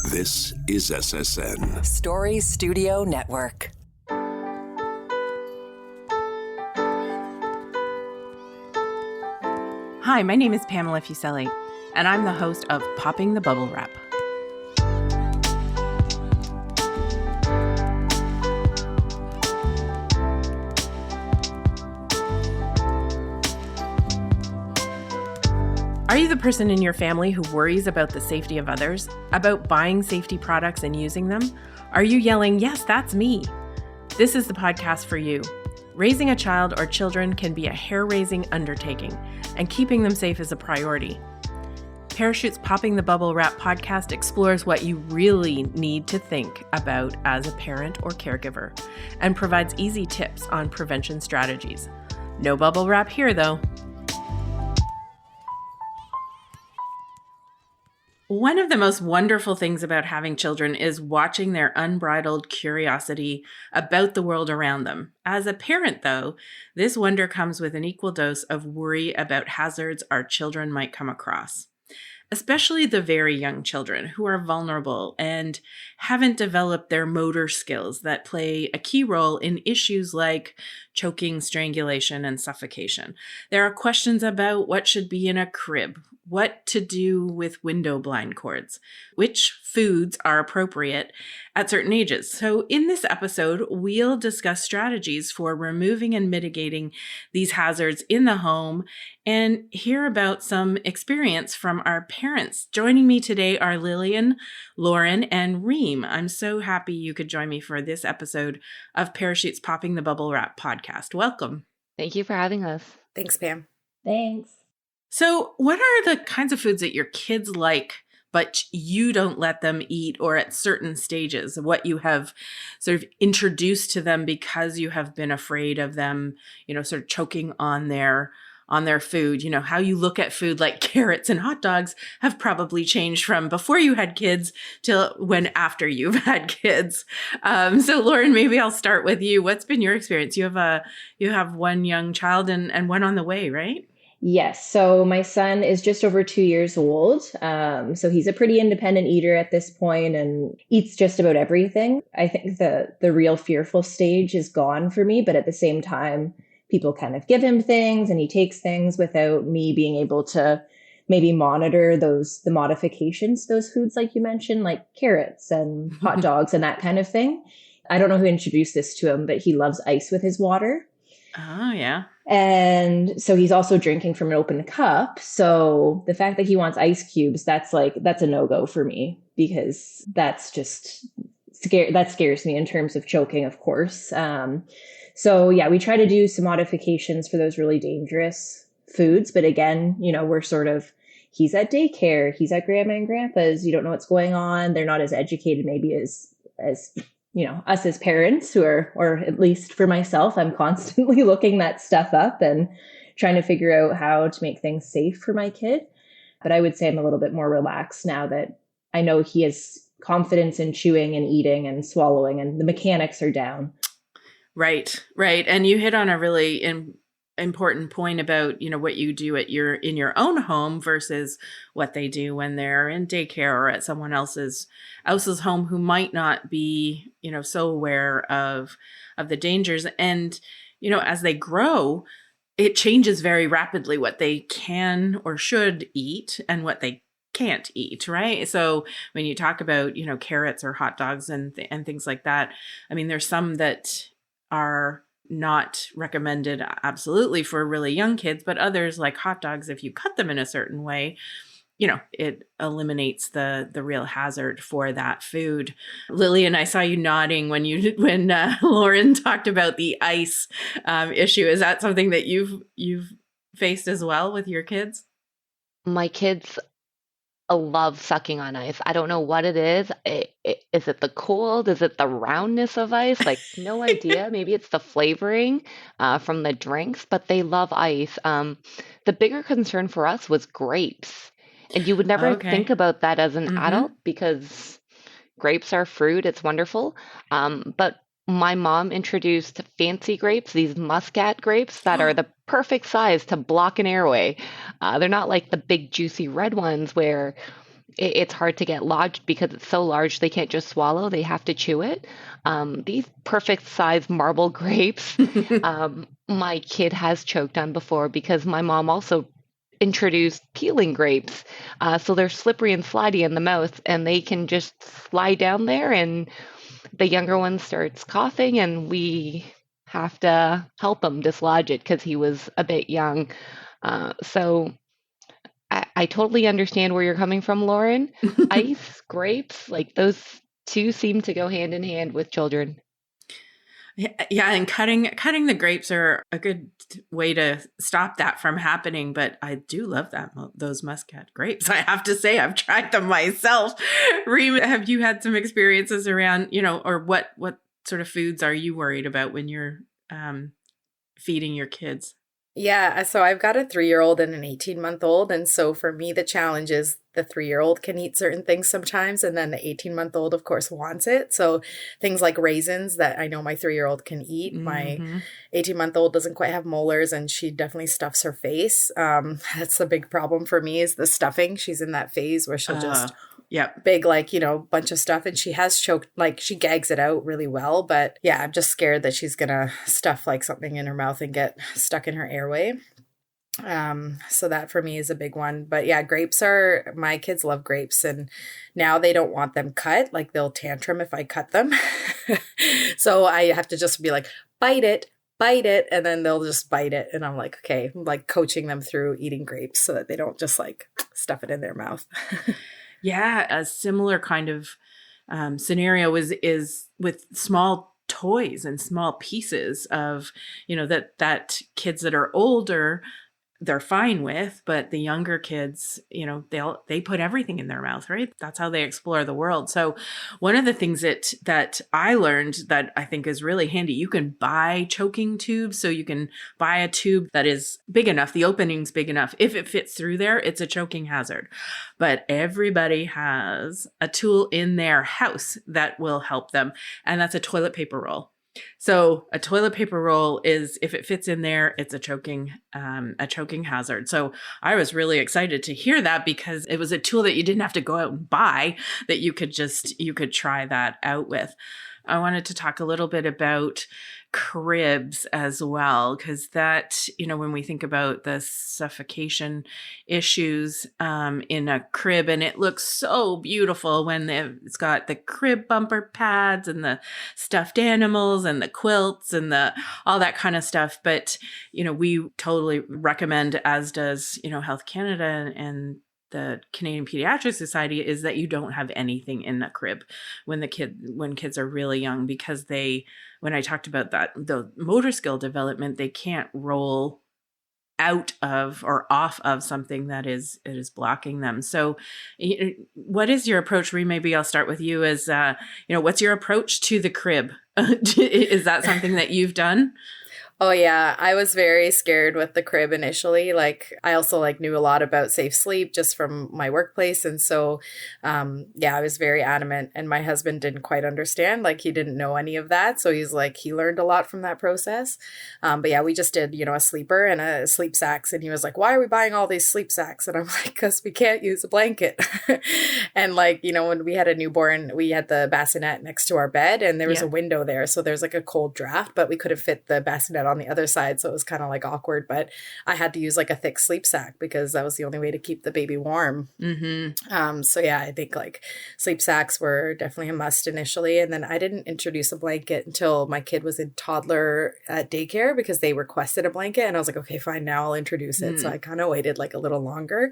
This is SSN. Story Studio Network. Hi, my name is Pamela Fuselli, and I'm the host of Popping the Bubble Wrap. Are you the person in your family who worries about the safety of others, about buying safety products and using them? Are you yelling, "Yes, that's me"? This is the podcast for you. Raising a child or children can be a hair-raising undertaking, and keeping them safe is a priority. Parachute's Popping the Bubble Wrap podcast explores what you really need to think about as a parent or caregiver, and provides easy tips on prevention strategies. No bubble wrap here, though. One of the most wonderful things about having children is watching their unbridled curiosity about the world around them. As a parent, though, this wonder comes with an equal dose of worry about hazards our children might come across, especially the very young children who are vulnerable and haven't developed their motor skills that play a key role in issues like choking, strangulation, and suffocation. There are questions about what should be in a crib, what to do with window blind cords, which foods are appropriate at certain ages. So in this episode, we'll discuss strategies for removing and mitigating these hazards in the home and hear about some experience from our parents. Joining me today are Lillian, Lauren, and Reem. I'm so happy you could join me for this episode of Parachute's Popping the Bubble Wrap podcast. Welcome. Thank you for having us. Thanks, Pam. Thanks. So what are the kinds of foods that your kids like, but you don't let them eat, or at certain stages, what you have sort of introduced to them because you have been afraid of them, sort of choking on their food? How you look at food like carrots and hot dogs have probably changed from before you had kids till when after you've had kids. So Lauren, maybe I'll start with you. What's been your experience? You have one young child and one on the way, right? Yes. So my son is just over 2 years old. So he's a pretty independent eater at this point and eats just about everything. I think the real fearful stage is gone for me, but at the same time, people kind of give him things and he takes things without me being able to maybe monitor the modifications, those foods like you mentioned, like carrots and hot dogs and that kind of thing. I don't know who introduced this to him, but he loves ice with his water. Oh, yeah. And so he's also drinking from an open cup. So the fact that he wants ice cubes, that's a no-go for me, because that's just that scares me in terms of choking, of course. So yeah, we try to do some modifications for those really dangerous foods. But again, we're he's at daycare, he's at grandma and grandpa's, you don't know what's going on. They're not as educated maybe as us as parents or at least for myself, I'm constantly looking that stuff up and trying to figure out how to make things safe for my kid. But I would say I'm a little bit more relaxed now that I know he has confidence in chewing and eating and swallowing and the mechanics are down. Right. And you hit on a really important point about, what you do in your own home versus what they do when they're in daycare or at someone else's home who might not be, so aware of the dangers. And, as they grow, it changes very rapidly what they can or should eat and what they can't eat, right? So when you talk about, carrots or hot dogs and things like that, I mean, there's some that are not recommended absolutely for really young kids, but others like hot dogs, if you cut them in a certain way, it eliminates the real hazard for that food. Lillian, I saw you nodding when Lauren talked about the ice issue. Is that something that you've faced as well with your kids? My kids love sucking on ice. I don't know what it is. Is it the cold? Is it the roundness of ice? Like, no idea. Maybe it's the flavoring from the drinks, but they love ice. The bigger concern for us was grapes. And you would never think about that as an adult because grapes are fruit. It's wonderful. But my mom introduced fancy grapes, these muscat grapes that are the perfect size to block an airway. They're not like the big juicy red ones where it's hard to get lodged because it's so large they can't just swallow, they have to chew it. These perfect size marble grapes, my kid has choked on before because my mom also introduced peeling grapes. So they're slippery and slidey in the mouth, and they can just slide down there, and the younger one starts coughing, and we have to help him dislodge it because he was a bit young. So I totally understand where you're coming from, Lauren. Ice, grapes, like those two seem to go hand in hand with children. Yeah, and cutting the grapes are a good way to stop that from happening. But I do love those Muscat grapes. I have to say, I've tried them myself. Reem, have you had some experiences around, or what sort of foods are you worried about when you're feeding your kids? Yeah, so I've got a 3-year-old and an 18-month-old. And so for me, the challenge is the 3-year-old can eat certain things sometimes. And then the 18-month-old, of course, wants it. So things like raisins that I know my 3-year-old can eat. Mm-hmm. My 18-month-old doesn't quite have molars, and she definitely stuffs her face. That's the big problem for me is the stuffing. She's in that phase where she'll just... Yep. Big, bunch of stuff. And she has choked, she gags it out really well. But yeah, I'm just scared that she's going to stuff something in her mouth and get stuck in her airway. So that for me is a big one. But yeah, my kids love grapes, and now they don't want them cut. They'll tantrum if I cut them. So I have to just be like, bite it. And then they'll just bite it. And I'm like, okay, I'm coaching them through eating grapes so that they don't just stuff it in their mouth. Yeah, a similar kind of scenario is with small toys and small pieces of, that kids that are older, they're fine with, but the younger kids, they put everything in their mouth, right? That's how they explore the world. So one of the things that I learned that I think is really handy, you can buy choking tubes. So you can buy a tube that is big enough, the opening's big enough. If it fits through there, it's a choking hazard. But everybody has a tool in their house that will help them. And that's a toilet paper roll. So a toilet paper roll is, if it fits in there, it's a choking hazard. So I was really excited to hear that because it was a tool that you didn't have to go out and buy, that you could try that out with. I wanted to talk a little bit about cribs as well, because that, when we think about the suffocation issues in a crib, and it looks so beautiful when it's got the crib bumper pads and the stuffed animals and the quilts and all that kind of stuff. But, we totally recommend, as does, Health Canada and the Canadian Pediatric Society, is that you don't have anything in the crib when kids are really young, because when I talked about that, the motor skill development, they can't roll out of or off of something that is blocking them. So what is your approach? Reem, maybe I'll start with you as, what's your approach to the crib? Is that something that you've done? Oh yeah, I was very scared with the crib initially. I also knew a lot about safe sleep just from my workplace. And so, I was very adamant, and my husband didn't quite understand. He didn't know any of that. So he learned a lot from that process. But yeah, we just did, a sleeper and a sleep sacks. And he was like, why are we buying all these sleep sacks? And I'm like, because we can't use a blanket. And when we had a newborn, we had the bassinet next to our bed, and there was a window there. So there's a cold draft, but we couldn't fit the bassinet on the other side. So it was kind of awkward, but I had to use a thick sleep sack because that was the only way to keep the baby warm. Mm-hmm. So yeah, I think sleep sacks were definitely a must initially. And then I didn't introduce a blanket until my kid was in toddler daycare because they requested a blanket. And I was like, okay, fine, now I'll introduce it. So I kind of waited a little longer.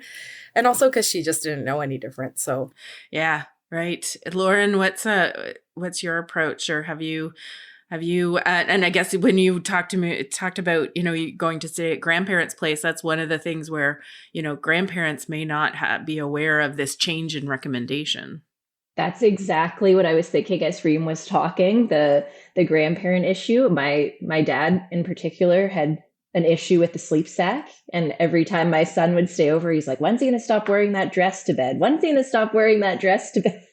And also because she just didn't know any different. So yeah, right. Lauren, what's your approach, or have you, and I guess when you talked about, you going to stay at grandparents' place, that's one of the things where, grandparents may not be aware of this change in recommendation. That's exactly what I was thinking as Reem was talking, the grandparent issue. My dad in particular had an issue with the sleep sack. And every time my son would stay over, he's like, when's he going to stop wearing that dress to bed? When's he going to stop wearing that dress to bed?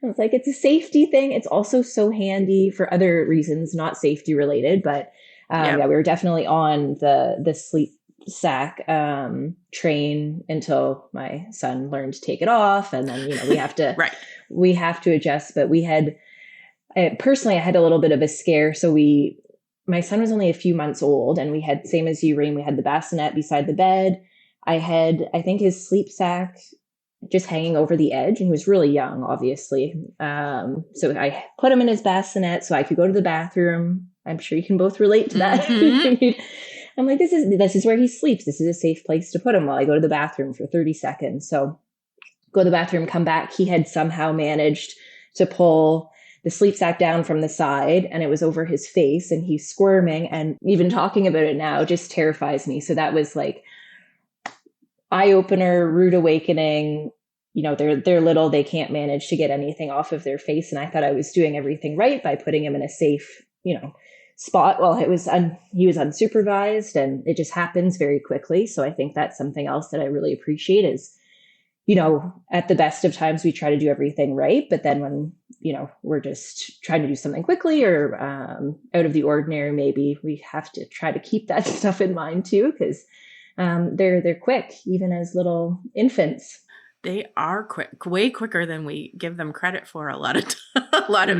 I was like, it's a safety thing. It's also so handy for other reasons, not safety related. But we were definitely on the sleep sack train until my son learned to take it off, and then we have to Right. we have to adjust. But personally, I had a little bit of a scare. So my son was only a few months old, and we had, same as you, Reem, we had the bassinet beside the bed. I think his sleep sack just hanging over the edge, and he was really young, obviously. So I put him in his bassinet so I could go to the bathroom. I'm sure you can both relate to that. Mm-hmm. I'm like, this is where he sleeps. This is a safe place to put him while I go to the bathroom for 30 seconds. So go to the bathroom, come back. He had somehow managed to pull the sleep sack down from the side, and it was over his face, and he's squirming. And even talking about it now just terrifies me. So that was like eye opener, rude awakening. They're little, they can't manage to get anything off of their face. And I thought I was doing everything right by putting him in a safe, spot while he was unsupervised, and it just happens very quickly. So I think that's something else that I really appreciate is, at the best of times, we try to do everything right. But then when, we're just trying to do something quickly or out of the ordinary, maybe we have to try to keep that stuff in mind too, because they're quick, even as little infants. They are quick, way quicker than we give them credit for a lot of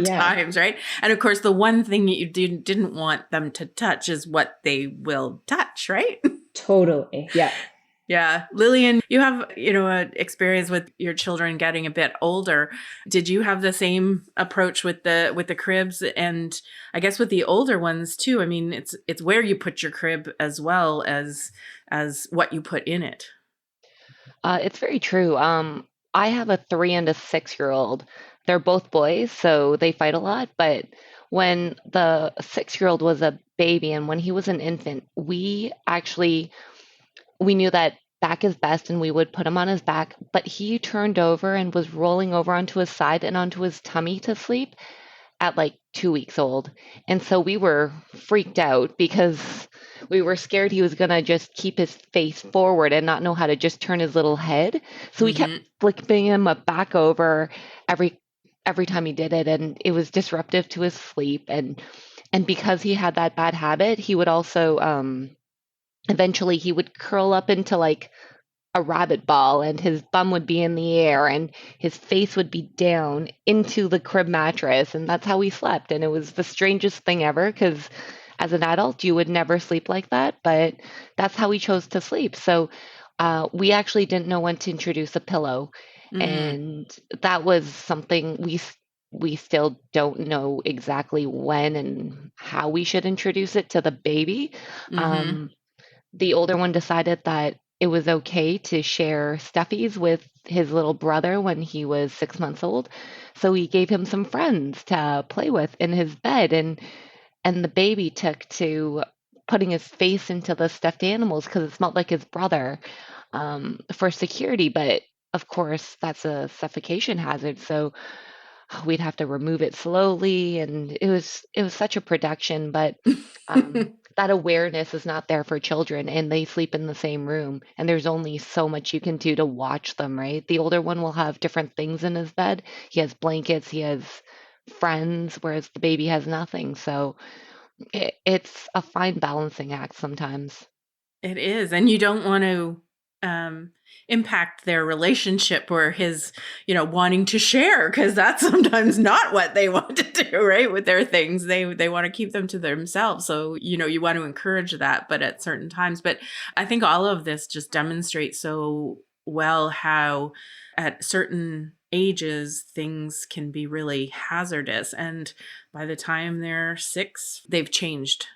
times, right? And of course, the one thing you didn't want them to touch is what they will touch, right? Totally. Yeah. Yeah. Lillian, you have, an experience with your children getting a bit older. Did you have the same approach with the cribs? And I guess with the older ones too. I mean, it's where you put your crib as well as what you put in it. It's very true. I have a 3 and a 6-year-old. They're both boys, so they fight a lot. But when the 6-year-old was a baby and when he was an infant, we knew that back is best, and we would put him on his back. But he turned over and was rolling over onto his side and onto his tummy to sleep at like 2 weeks old. And so we were freaked out because we were scared he was going to just keep his face forward and not know how to just turn his little head. So we kept flipping him back over every time he did it, and it was disruptive to his sleep. And because he had that bad habit, he would also eventually he would curl up into like a rabbit ball, and his bum would be in the air and his face would be down into the crib mattress, and that's how we slept. And it was the strangest thing ever, because as an adult you would never sleep like that, but that's how we chose to sleep. So we actually didn't know when to introduce a pillow. And that was something we still don't know exactly when and how we should introduce it to the baby. The older one decided that it was okay to share stuffies with his little brother when he was 6 months old. So we gave him some friends to play with in his bed, and the baby took to putting his face into the stuffed animals because it smelled like his brother, for security. But of course, that's a suffocation hazard. So we'd have to remove it slowly, and it was such a production. But that awareness is not there for children, and they sleep in the same room, and there's only so much you can do to watch them, right? The older one will have different things in his bed. He has blankets, he has friends, whereas the baby has nothing. So it's a fine balancing act sometimes. It is. And you don't want to impact their relationship or his, wanting to share, because that's sometimes not what they want to do, right? With their things, they want to keep them to themselves. So, you want to encourage that, but at certain times. But I think all of this just demonstrates so well how at certain ages things can be really hazardous. And by the time they're 6, they've changed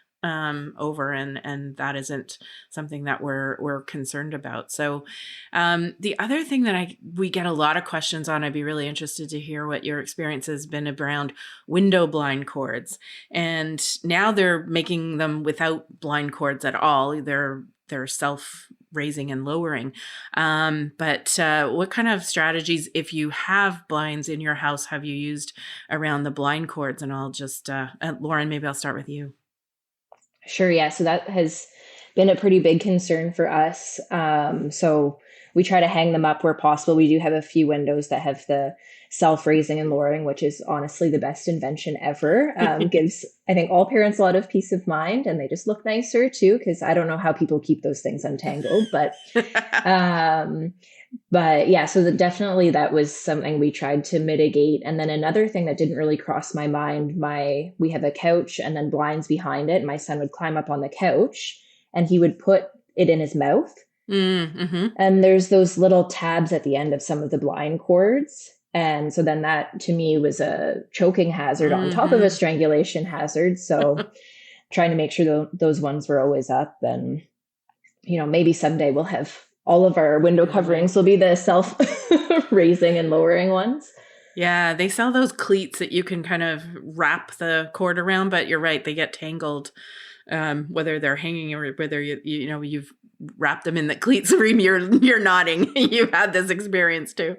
over, and that isn't something that we're concerned about. So the other thing that we get a lot of questions on, I'd be really interested to hear what your experience has been around window blind cords. And now they're making them without blind cords at all. They're self-raising and lowering. But what kind of strategies, if you have blinds in your house, have you used around the blind cords? And I'll just, Lauren, maybe I'll start with you. Sure. Yeah. So been a pretty big concern for us. So we try to hang them up where possible. We do have a few windows that have the self-raising and lowering, which is honestly the best invention ever. Gives, I think, all parents a lot of peace of mind, and they just look nicer too, because I don't know how people keep those things untangled. But yeah, so definitely that was something we tried to mitigate. And then another thing that didn't really cross my mind, we have a couch and then blinds behind it. My son would climb up on the couch and he would put it in his mouth. Mm-hmm. And there's those little tabs at the end of some of the blind cords. And so then that to me was a choking hazard on top of a strangulation hazard. So trying to make sure those ones were always up. And, maybe someday we'll have all of our window coverings will be the self-raising and lowering ones. Yeah, they sell those cleats that you can kind of wrap the cord around, but you're right, they get tangled, whether they're hanging or whether you've wrapped them in the cleats. Reem, you're nodding. You've had this experience too.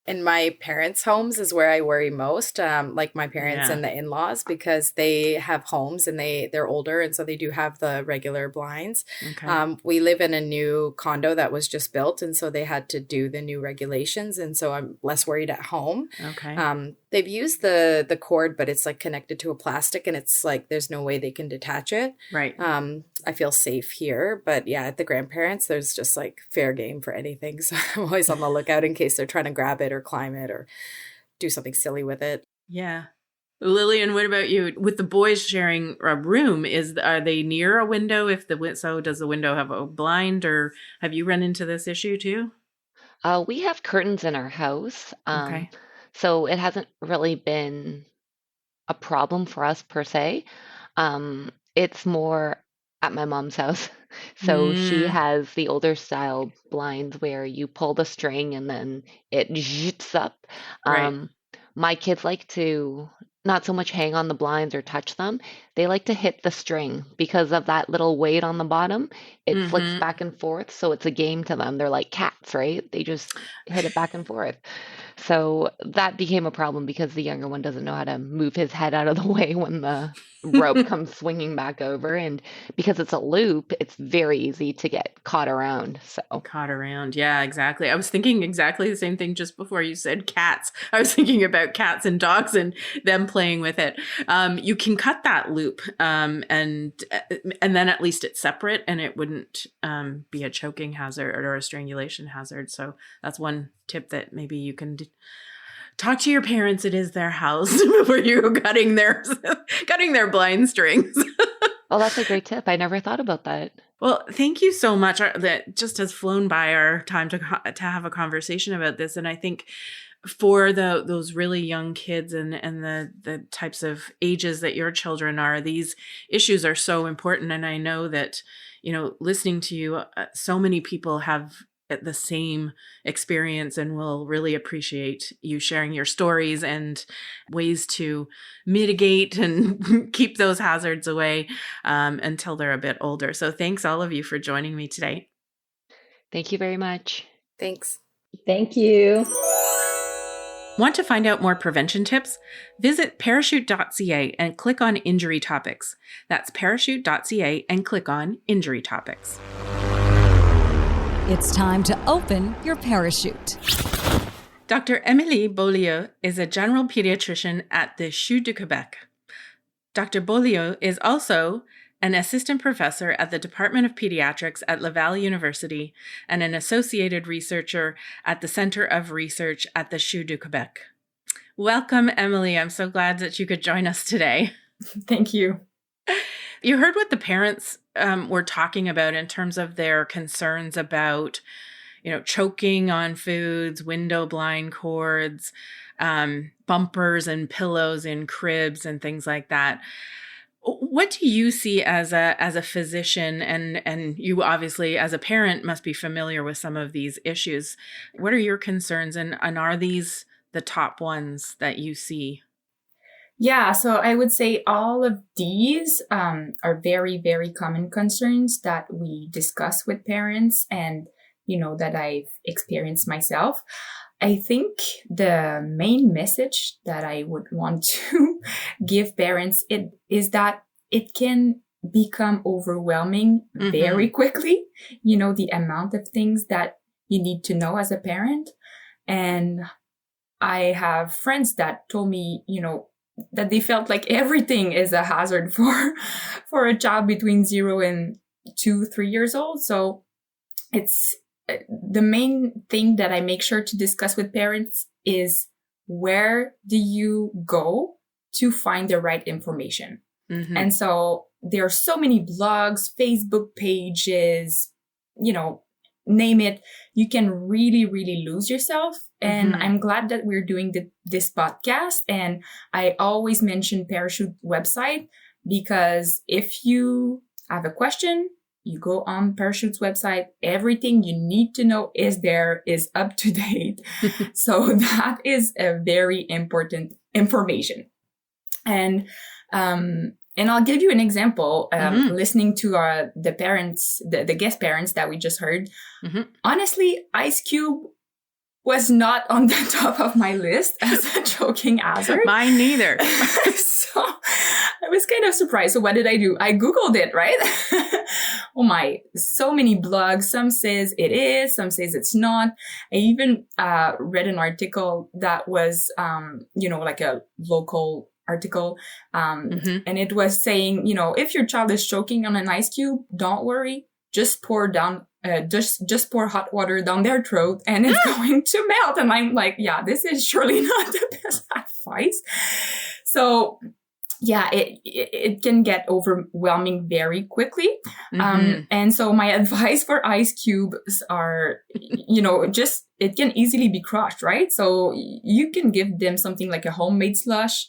In my parents' homes is where I worry most, like my parents and the in-laws, because they have homes and they're older, and so they do have the regular blinds. Okay. We live in a new condo that was just built, and so they had to do the new regulations, and so I'm less worried at home. Okay. They've used the cord, but it's like connected to a plastic, and it's like there's no way they can detach it. Right. I feel safe here, but yeah, at the grandparents, there's just like fair game for anything. So I'm always on the lookout in case they're trying to grab it or climb it or do something silly with it. Yeah. Lillian, what about you? With the boys sharing a room, are they near a window? So does the window have a blind, or have you run into this issue too? We have curtains in our house. Okay. So it hasn't really been a problem for us per se. It's more at my mom's house. So she has the older style blinds where you pull the string and then it zits up. Right. My kids like to not so much hang on the blinds or touch them. They like to hit the string because of that little weight on the bottom. It flicks back and forth. So it's a game to them. They're like cats, right? They just hit it back and forth. So that became a problem because the younger one doesn't know how to move his head out of the way when the rope comes swinging back over. And because it's a loop, it's very easy to get caught around. Caught around. Yeah, exactly. I was thinking exactly the same thing just before you said cats. I was thinking about cats and dogs and them playing with it. You can cut that loop and then at least it's separate and it wouldn't be a choking hazard or a strangulation hazard. So that's one tip that maybe you can talk to your parents. It is their house before you go cutting their blind strings. Oh, that's a great tip. I never thought about that. Well, thank you so much. That just has flown by our time to have a conversation about this. And I think for those really young kids and the types of ages that your children are, these issues are so important. And I know that, listening to you, so many people have the same experience and will really appreciate you sharing your stories and ways to mitigate and keep those hazards away until they're a bit older. So thanks all of you for joining me today. Thank you very much. Thanks. Thank you. Want to find out more prevention tips? Visit parachute.ca and click on Injury Topics. That's parachute.ca and click on Injury Topics. It's time to open your parachute. Dr. Emilié Beaulieu is a general pediatrician at the CHU de Quebec. Dr. Beaulieu is also an assistant professor at the Department of Pediatrics at Laval University and an associated researcher at the Center of Research at the CHU de Quebec. Welcome, Emily. I'm so glad that you could join us today. Thank you. You heard what the parents were talking about in terms of their concerns about, choking on foods, window blind cords, bumpers and pillows in cribs and things like that. What do you see as a physician, and you obviously as a parent must be familiar with some of these issues? What are your concerns, and are these the top ones that you see? Yeah, so I would say all of these are very, very common concerns that we discuss with parents and, that I've experienced myself. I think the main message that I would want to give parents is that it can become overwhelming very quickly. The amount of things that you need to know as a parent. And I have friends that told me, that they felt like everything is a hazard for a child between 0 and 2-3 years old. So it's the main thing that I make sure to discuss with parents is, where do you go to find the right information? And so there are so many blogs, Facebook pages, name it. You can really, really lose yourself. And I'm glad that we're doing this podcast. And I always mention Parachute website, because if you have a question, you go on Parachute's website, everything you need to know is up to date. So that is a very important information. And I'll give you an example. Listening to the parents, the guest parents that we just heard. Honestly, Ice Cube was not on the top of my list as a choking hazard. Mine neither. So I was kind of surprised. So what did I do? I Googled it, right? Oh my, so many blogs. Some says it is, some says it's not. I even read an article that was, like a local article. And it was saying, if your child is choking on an ice cube, don't worry. Just pour just pour hot water down their throat and it's going to melt. And I'm like, yeah, this is surely not the best advice. So yeah, it can get overwhelming very quickly. And so my advice for ice cubes are, it can easily be crushed, right? So you can give them something like a homemade slush,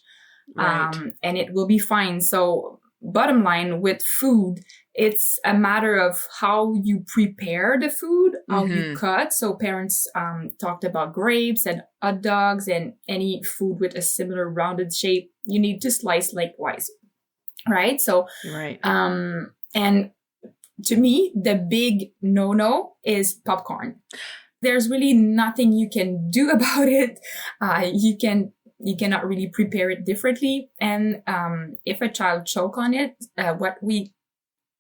and it will be fine. So bottom line, with food, it's a matter of how you prepare the food, how you cut. So parents talked about grapes and hot dogs and any food with a similar rounded shape. You need to slice lengthwise, right? So, and to me, the big no-no is popcorn. There's really nothing you can do about it. You cannot really prepare it differently. And if a child choke on it, what we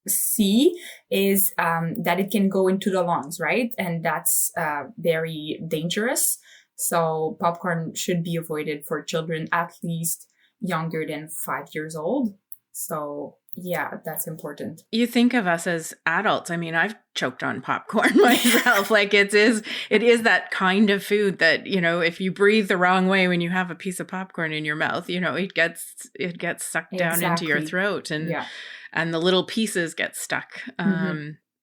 see is that it can go into the lungs, right? And that's very dangerous. So popcorn should be avoided for children at least younger than 5 years old. So yeah, that's important. You think of us as adults. I mean, I've choked on popcorn myself. Like it is that kind of food that, if you breathe the wrong way when you have a piece of popcorn in your mouth, it gets sucked down into your throat and the little pieces get stuck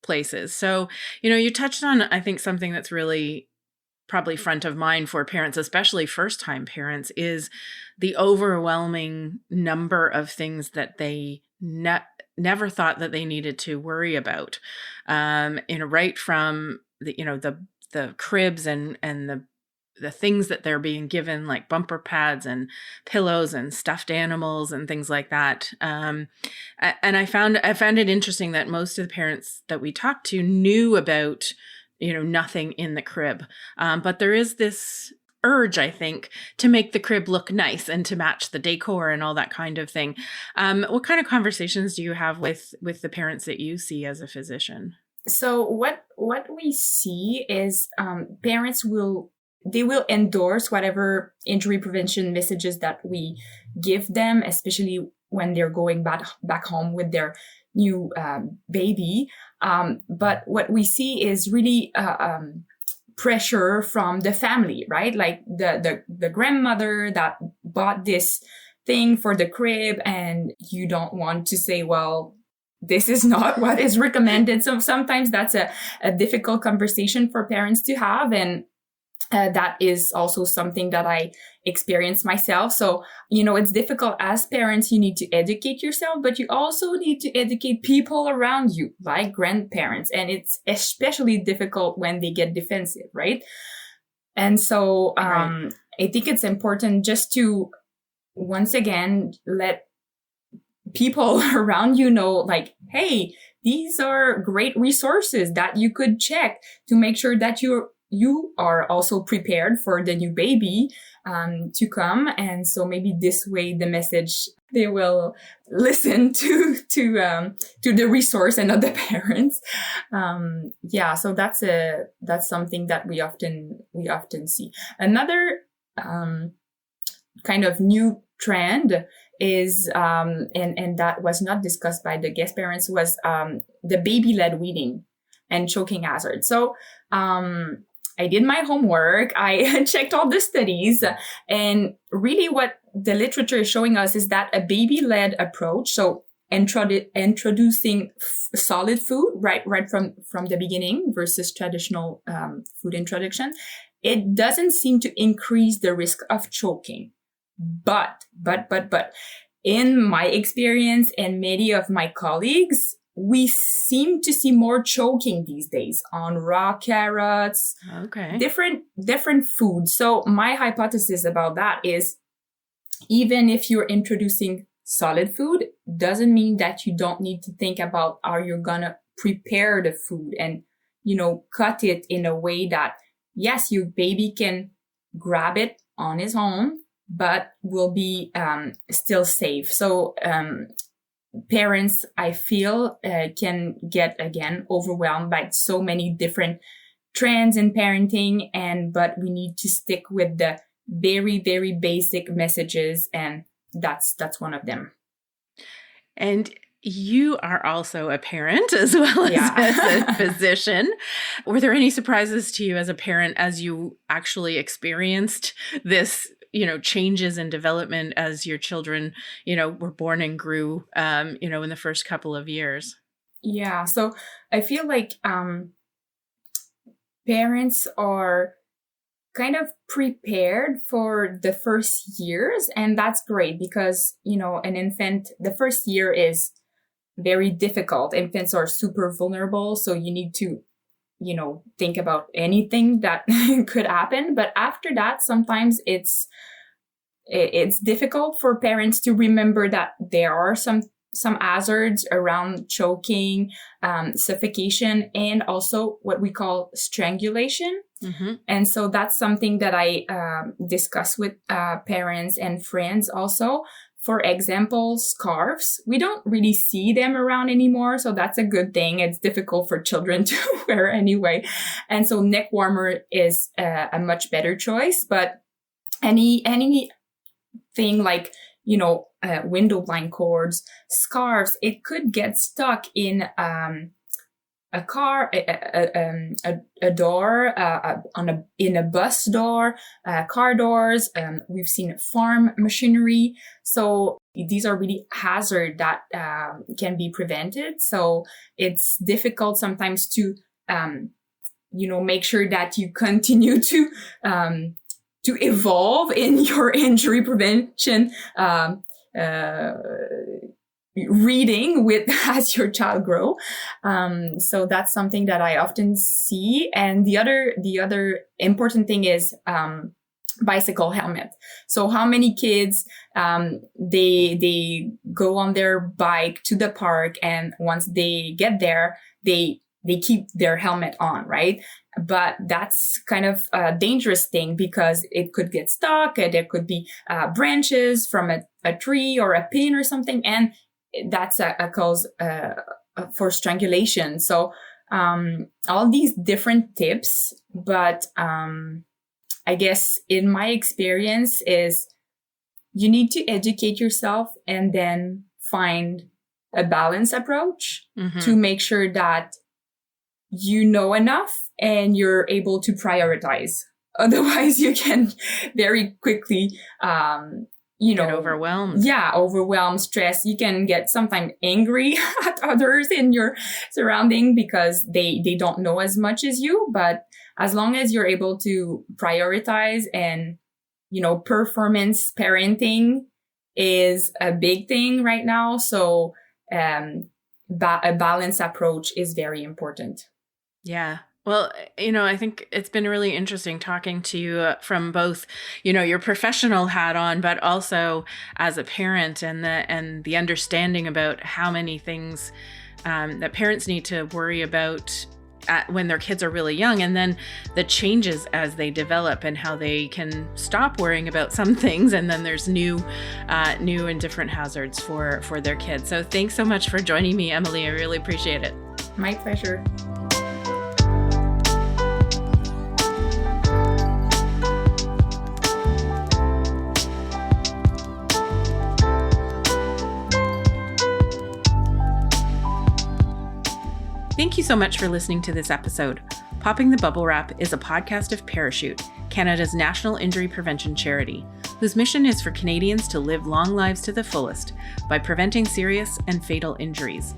places. So, you touched on, I think, something that's really probably front of mind for parents, especially first-time parents, is the overwhelming number of things that they never thought that they needed to worry about. Right from the cribs and the things that they're being given, like bumper pads and pillows and stuffed animals and things like that. And I found it interesting that most of the parents that we talked to knew about nothing in the crib. But there is this urge, I think, to make the crib look nice and to match the decor and all that kind of thing. What kind of conversations do you have with the parents that you see as a physician? So what we see is parents will endorse whatever injury prevention messages that we give them, especially when they're going back home with their new baby. But what we see is really pressure from the family, right? Like the grandmother that bought this thing for the crib, and you don't want to say, well, this is not what is recommended. So sometimes that's a difficult conversation for parents to have. And that is also something that I experienced myself. So, it's difficult as parents. You need to educate yourself, but you also need to educate people around you, like grandparents. And it's especially difficult when they get defensive, right? And so I think it's important just to, once again, let people around you know, like, hey, these are great resources that you could check to make sure that you're you are also prepared for the new baby to come. And so maybe this way the message, they will listen to the resource and not the parents. So that's something that we often see. Another kind of new trend is and that was not discussed by the guest parents, was the baby-led weaning and choking hazard. So I did my homework. I checked all the studies, and really what the literature is showing us is that a baby-led approach, so introducing solid food right from the beginning versus traditional food introduction, it doesn't seem to increase the risk of choking. But in my experience and many of my colleagues, we seem to see more choking these days on raw carrots, different foods. So my hypothesis about that is, even if you're introducing solid food, doesn't mean that you don't need to think about how you're gonna prepare the food and, cut it in a way that, yes, your baby can grab it on his own, but will be still safe. So parents, I feel, can get, again, overwhelmed by so many different trends in parenting, but we need to stick with the very, very basic messages, and that's one of them. And you are also a parent as well as a physician. Were there any surprises to you as a parent as you actually experienced this, changes in development as your children, were born and grew, in the first couple of years? Yeah. So I feel like parents are kind of prepared for the first years, and that's great because, an infant, the first year is very difficult. Infants are super vulnerable. So you need to, think about anything that could happen. But after that, sometimes it's difficult for parents to remember that there are some hazards around choking, suffocation, and also what we call strangulation. Mm-hmm. And so that's something that I discuss with parents and friends also. For example, scarves. We don't really see them around anymore, so that's a good thing. It's difficult for children to wear anyway. And so neck warmer is a much better choice. But anything like, window blind cords, scarves, it could get stuck in a car, a door, in a bus door, car doors. We've seen farm machinery. So these are really hazards that can be prevented. So it's difficult sometimes to, make sure that you continue to evolve in your injury prevention reading with as your child grow. So that's something that I often see. And the other important thing is bicycle helmet. So how many kids they go on their bike to the park, and once they get there, they keep their helmet on, right? But that's kind of a dangerous thing because it could get stuck. There could be branches from a tree or a pin or something, and that's a cause for strangulation. So all these different tips, but I guess in my experience is you need to educate yourself and then find a balanced approach to make sure that you know enough and you're able to prioritize. Otherwise, you can very quickly get overwhelmed. Yeah, overwhelmed, stress. You can get sometimes angry at others in your surrounding because they don't know as much as you. But as long as you're able to prioritize and, performance parenting is a big thing right now. So a balanced approach is very important. Yeah. Well, I think it's been really interesting talking to you from both, your professional hat on, but also as a parent and the understanding about how many things that parents need to worry about, when their kids are really young, and then the changes as they develop and how they can stop worrying about some things, and then there's new and different hazards for their kids. So thanks so much for joining me, Emily. I really appreciate it. My pleasure. Thank you so much for listening to this episode. Popping the Bubble Wrap is a podcast of Parachute, Canada's national injury prevention charity, whose mission is for Canadians to live long lives to the fullest by preventing serious and fatal injuries.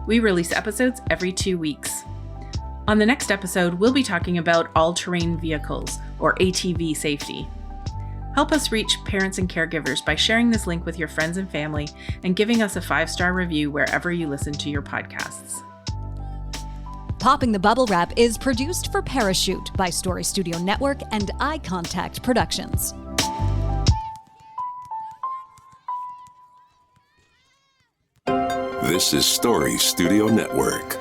We release episodes every 2 weeks. On the next episode, we'll be talking about all-terrain vehicles, or ATV safety. Help us reach parents and caregivers by sharing this link with your friends and family and giving us a 5-star review wherever you listen to your podcasts. Popping the Bubble Wrap is produced for Parachute by Story Studio Network and Eye Contact Productions. This is Story Studio Network.